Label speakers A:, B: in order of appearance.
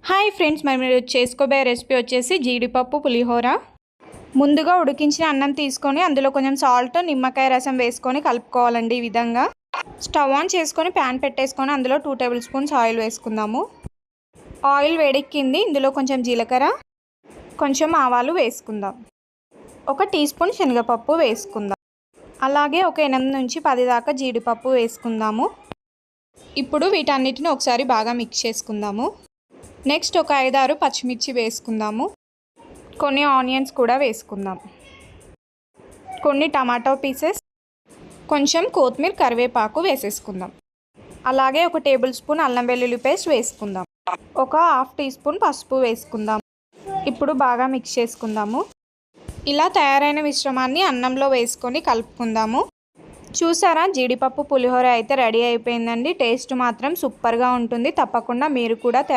A: Hi friends, మరి మీరు చేసుకోబోయే రెసిపీ వచ్చేసి జీడిపప్పు పులిహోర. ముందుగా ఉడికించిన అన్నం తీసుకొని అందులో కొంచెం సాల్ట్, నిమ్మకాయ రసం వేసుకొని కలుపుకోవాలండి. ఈ విధంగా స్టవ్ ఆన్ చేసుకొని ప్యాన్ పెట్టేసుకొని అందులో 2 టేబుల్ స్పూన్స్ ఆయిల్ వేసుకుందాము. ఆయిల్ వేడెక్కింది. ఇందులో కొంచెం జీలకర్ర, కొంచెం ఆవాలు వేసుకుందాం. 1 టీ స్పూన్ శనగపప్పు వేసుకుందాం. అలాగే ఒక 8 నుంచి 10 దాకా జీడిపప్పు వేసుకుందాము. ఇప్పుడు వీటన్నిటిని ఒకసారి బాగా మిక్స్ చేసుకుందాము. నెక్స్ట్ ఒక 5-6 పచ్చిమిర్చి వేసుకుందాము. కొన్ని ఆనియన్స్ కూడా వేసుకుందాం. కొన్ని టమాటో పీసెస్, కొంచెం కొత్తిమీర, కరివేపాకు వేసేసుకుందాం. అలాగే 1 టేబుల్ స్పూన్ అల్లం వెల్లుల్లి పేస్ట్ వేసుకుందాం. ఒక 1/2 టీ స్పూన్ పసుపు వేసుకుందాం. ఇప్పుడు బాగా మిక్స్ చేసుకుందాము. ఇలా తయారైన మిశ్రమాన్ని అన్నంలో వేసుకొని కలుపుకుందాము. చూసారా, జీడిపప్పు పులిహోర అయితే రెడీ అయిపోయిందండి. టేస్ట్ మాత్రం సూపర్గా ఉంటుంది. తప్పకుండా మీరు కూడా